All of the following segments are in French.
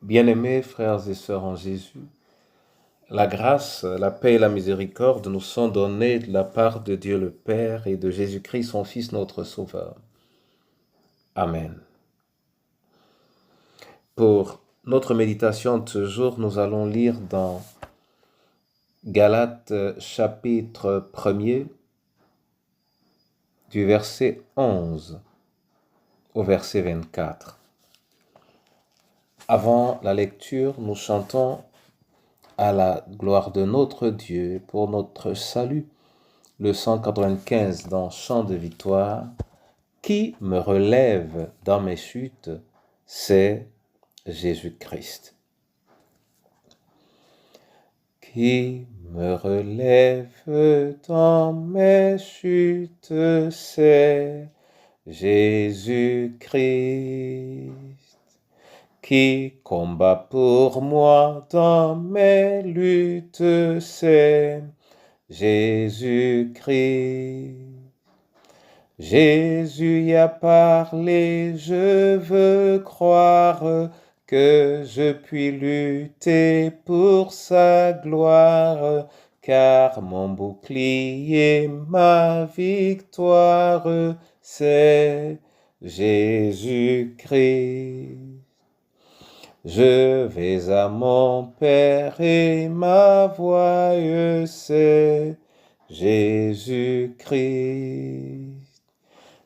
Bien-aimés frères et sœurs en Jésus, la grâce, la paix et la miséricorde nous sont données de la part de Dieu le Père et de Jésus-Christ, son Fils, notre Sauveur. Amen. Pour notre méditation de ce jour, nous allons lire dans Galates chapitre 1er, du verset 11 au verset 24. Avant la lecture, nous chantons à la gloire de notre Dieu pour notre salut. Le 195 dans Chant de victoire. Qui me relève dans mes chutes, c'est Jésus-Christ. Qui me relève dans mes chutes, c'est Jésus-Christ. Qui combat pour moi dans mes luttes, c'est Jésus-Christ. Jésus y a parlé, je veux croire que je puis lutter pour sa gloire, car mon bouclier, ma victoire, c'est Jésus-Christ. Je vais à mon Père et ma voix, c'est Jésus-Christ.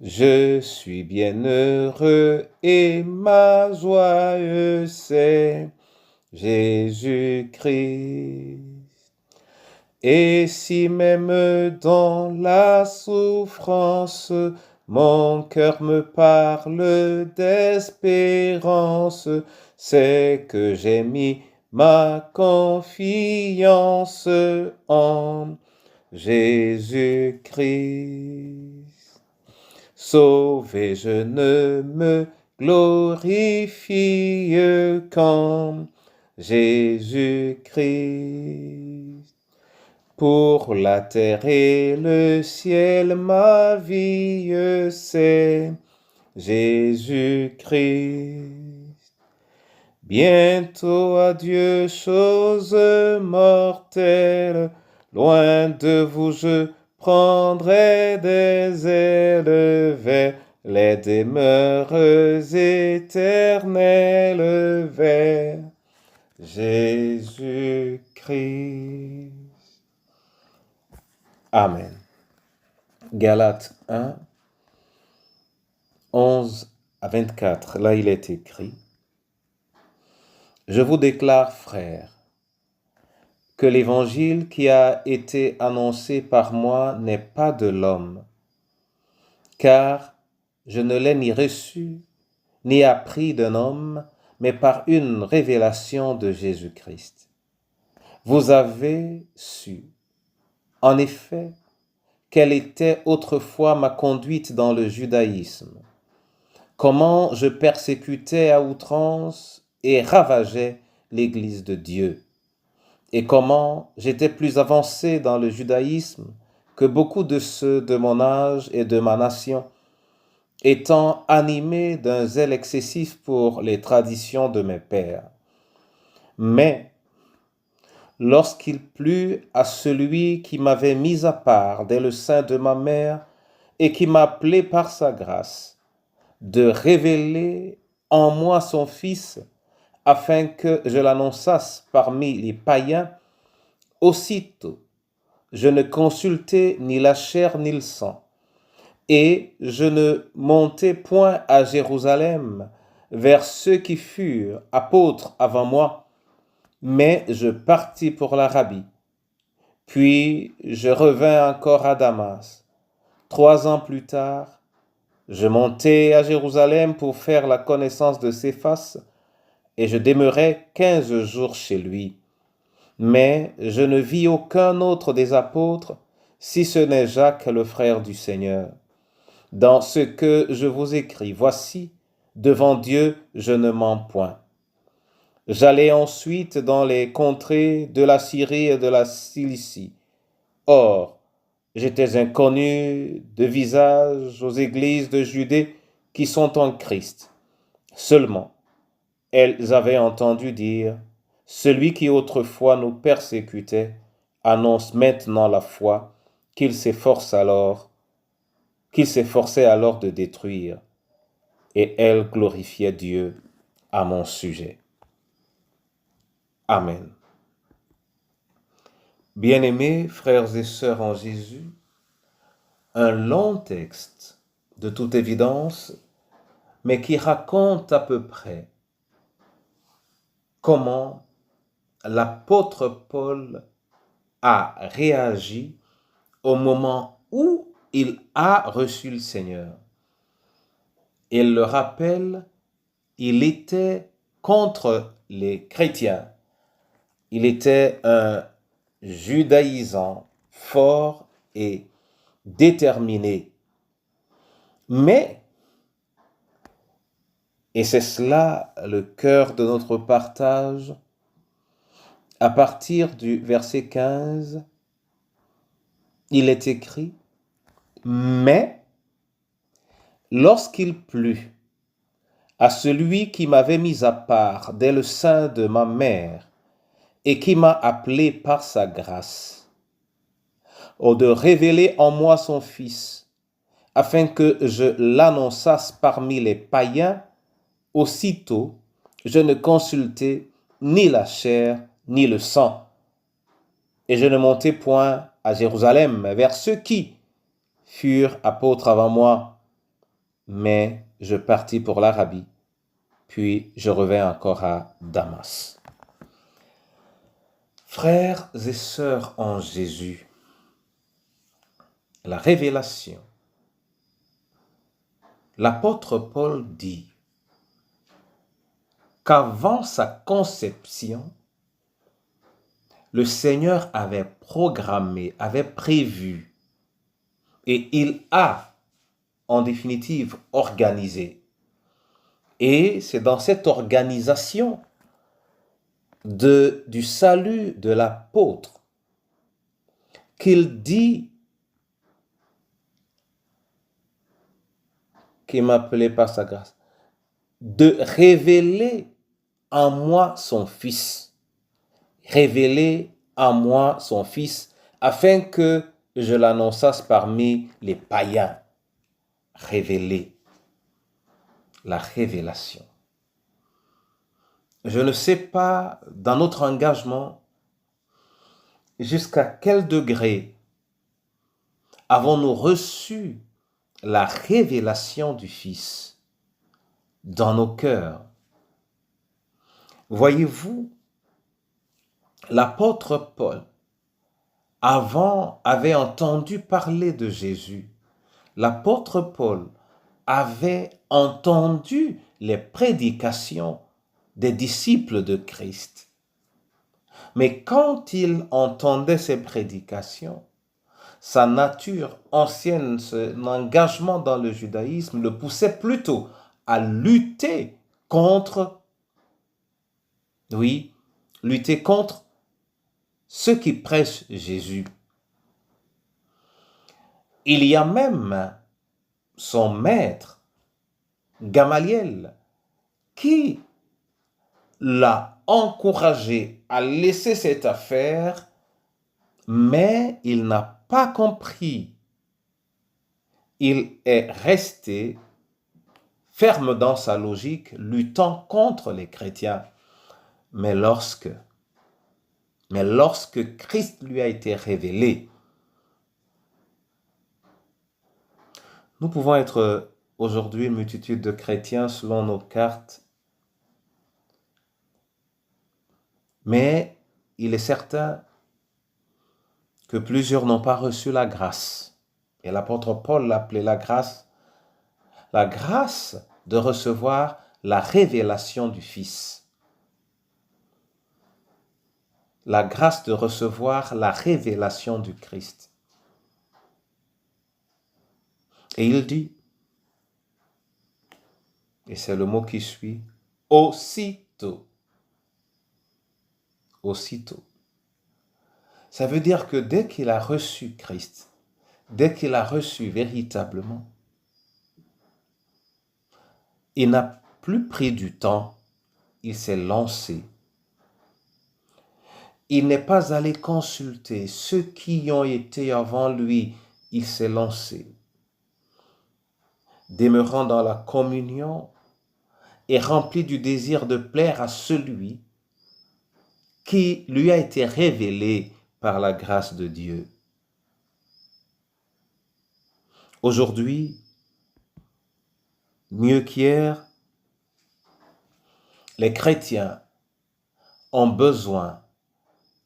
Je suis bien heureux et ma joie, c'est Jésus-Christ. Et si même dans la souffrance, mon cœur me parle d'espérance, c'est que j'ai mis ma confiance en Jésus-Christ. Sauvé, je ne me glorifie qu'en Jésus-Christ. Pour la terre et le ciel, ma vie, c'est Jésus-Christ. Bientôt adieu, choses mortelles, loin de vous je prendrai des ailes vers les demeures éternelles, vers Jésus-Christ. Amen. Galates 1, 11 à 24. Là, il est écrit: Je vous déclare, frères, que l'évangile qui a été annoncé par moi n'est pas de l'homme, car je ne l'ai ni reçu, ni appris d'un homme, mais par une révélation de Jésus-Christ. Vous avez su, en effet, quelle était autrefois ma conduite dans le judaïsme, comment je persécutais à outrance et ravageais l'Église de Dieu, et comment j'étais plus avancé dans le judaïsme que beaucoup de ceux de mon âge et de ma nation, étant animé d'un zèle excessif pour les traditions de mes pères. Mais lorsqu'il plut à celui qui m'avait mis à part dès le sein de ma mère et qui m'appelait par sa grâce, de révéler en moi son Fils, afin que je l'annonçasse parmi les païens, aussitôt je ne consultai ni la chair ni le sang, et je ne montai point à Jérusalem vers ceux qui furent apôtres avant moi, mais je partis pour l'Arabie. Puis je revins encore à Damas. 3 ans plus tard, je montai à Jérusalem pour faire la connaissance de Céphas, et je demeurai 15 jours chez lui. Mais je ne vis aucun autre des apôtres, si ce n'est Jacques, le frère du Seigneur. Dans ce que je vous écris, voici, devant Dieu, je ne mens point. J'allai ensuite dans les contrées de la Syrie et de la Cilicie. Or, j'étais inconnu de visage aux églises de Judée qui sont en Christ. Seulement, elles avaient entendu dire, « Celui qui autrefois nous persécutait annonce maintenant la foi qu'il s'efforçait alors de détruire, et elles glorifiaient Dieu à mon sujet. » Amen. Bien-aimés frères et sœurs en Jésus, un long texte, de toute évidence, mais qui raconte à peu près comment l'apôtre Paul a réagi au moment où il a reçu le Seigneur. Il le rappelle, il était contre les chrétiens. Il était un judaïsant fort et déterminé. Mais, et c'est cela le cœur de notre partage, à partir du verset 15, il est écrit, « Mais, lorsqu'il plut à celui qui m'avait mis à part dès le sein de ma mère et qui m'a appelé par sa grâce, de révéler en moi son Fils, afin que je l'annonçasse parmi les païens, aussitôt je ne consultai ni la chair ni le sang, et je ne montai point à Jérusalem vers ceux qui furent apôtres avant moi, mais je partis pour l'Arabie, puis je revins encore à Damas. » Frères et sœurs en Jésus, la révélation. L'apôtre Paul dit qu'avant sa conception, le Seigneur avait programmé, avait prévu, et il a, en définitive, organisé. Et c'est dans cette organisation du salut de l'apôtre qu'il dit qu'il m'appelait par sa grâce, de révéler en moi son Fils. Révéler en moi son Fils, afin que je l'annonçasse parmi les païens. Révéler. La révélation. Je ne sais pas, dans notre engagement, jusqu'à quel degré avons-nous reçu la révélation du Fils dans nos cœurs. Voyez-vous, l'apôtre Paul, avant, avait entendu parler de Jésus. L'apôtre Paul avait entendu les prédications des disciples de Christ. Mais quand il entendait ces prédications, sa nature ancienne, son engagement dans le judaïsme le poussait plutôt à lutter contre ceux qui prêchent Jésus. Il y a même son maître, Gamaliel, qui l'a encouragé à laisser cette affaire, mais il n'a pas compris. Il est resté ferme dans sa logique, luttant contre les chrétiens. Mais lorsque Christ lui a été révélé, nous pouvons être aujourd'hui une multitude de chrétiens selon nos cartes, mais il est certain que plusieurs n'ont pas reçu la grâce. Et l'apôtre Paul l'appelait la grâce de recevoir la révélation du Fils. La grâce de recevoir la révélation du Christ. Et il dit, et c'est le mot qui suit, aussitôt. Aussitôt. Ça veut dire que dès qu'il a reçu Christ, dès qu'il a reçu véritablement, il n'a plus pris du temps il s'est lancé. Il n'est pas allé consulter ceux qui ont été avant lui, il s'est lancé. Demeurant dans la communion et rempli du désir de plaire à celui qui lui a été révélé par la grâce de Dieu. Aujourd'hui, mieux qu'hier, les chrétiens ont besoin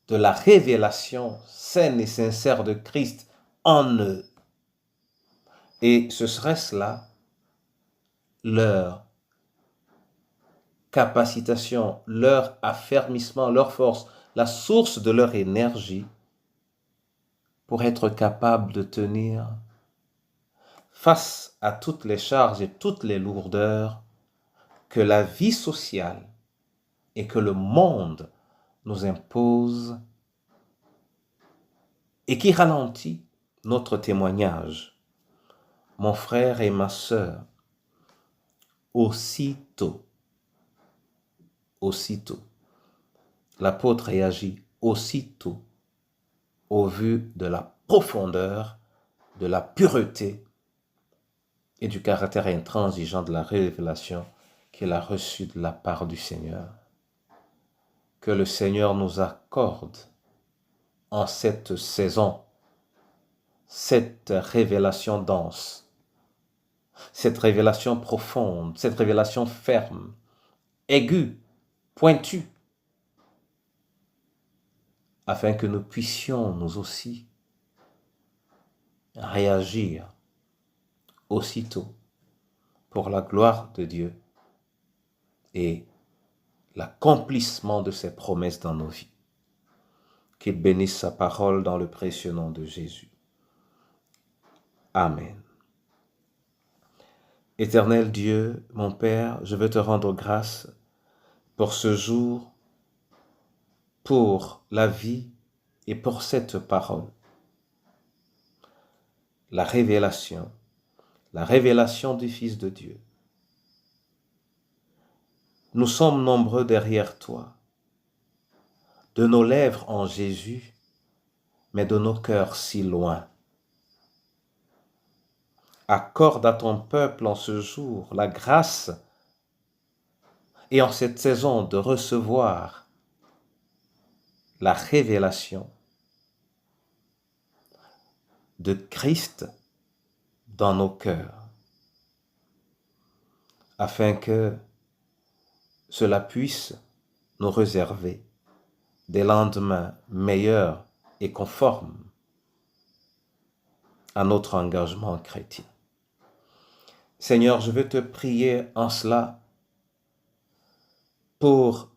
de la révélation saine et sincère de Christ en eux. Et ce serait cela leur capacitation, leur affermissement, leur force, la source de leur énergie pour être capable de tenir face à toutes les charges et toutes les lourdeurs que la vie sociale et que le monde nous impose et qui ralentit notre témoignage. Mon frère et ma sœur, aussitôt, l'apôtre réagit aussitôt au vu de la profondeur, de la pureté et du caractère intransigeant de la révélation qu'il a reçue de la part du Seigneur. Que le Seigneur nous accorde en cette saison cette révélation dense, cette révélation profonde, cette révélation ferme, aiguë, pointue, afin que nous puissions nous aussi réagir aussitôt pour la gloire de Dieu et l'accomplissement de ses promesses dans nos vies. Qu'il bénisse sa parole dans le précieux nom de Jésus. Amen. Éternel Dieu, mon Père, je veux te rendre grâce pour ce jour, pour la vie et pour cette parole. La révélation du Fils de Dieu. Nous sommes nombreux derrière toi, de nos lèvres en Jésus, mais de nos cœurs si loin. Accorde à ton peuple en ce jour la grâce et en cette saison de recevoir la révélation de Christ dans nos cœurs, afin que cela puisse nous réserver des lendemains meilleurs et conformes à notre engagement chrétien. Seigneur, je veux te prier en cela pour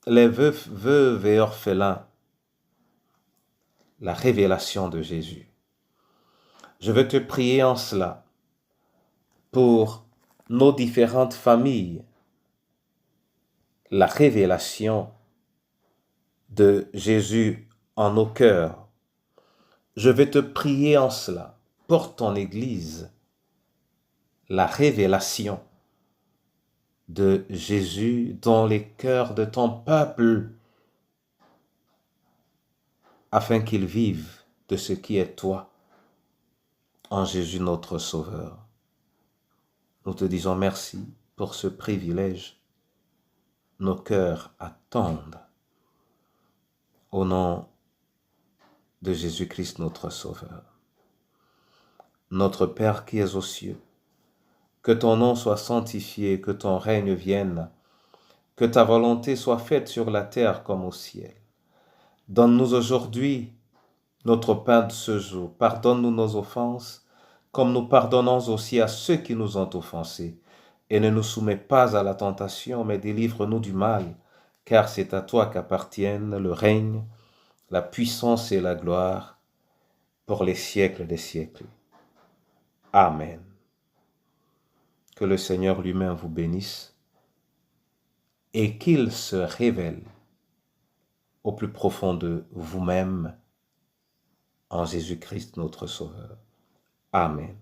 les veuves et orphelins, la révélation de Jésus. Je veux te prier en cela pour nos différentes familles, la révélation de Jésus en nos cœurs. Je veux te prier en cela pour ton Église, la révélation de Jésus dans les cœurs de ton peuple, afin qu'ils vivent de ce qui est toi, en Jésus notre Sauveur. Nous te disons merci pour ce privilège. Nos cœurs attendent. Au nom de Jésus-Christ notre Sauveur. Notre Père qui es aux cieux, que ton nom soit sanctifié, que ton règne vienne, que ta volonté soit faite sur la terre comme au ciel. Donne-nous aujourd'hui notre pain de ce jour. Pardonne-nous nos offenses, comme nous pardonnons aussi à ceux qui nous ont offensés. Et ne nous soumets pas à la tentation, mais délivre-nous du mal, car c'est à toi qu'appartiennent le règne, la puissance et la gloire, pour les siècles des siècles. Amen. Que le Seigneur lui-même vous bénisse et qu'il se révèle au plus profond de vous-même en Jésus-Christ notre Sauveur. Amen.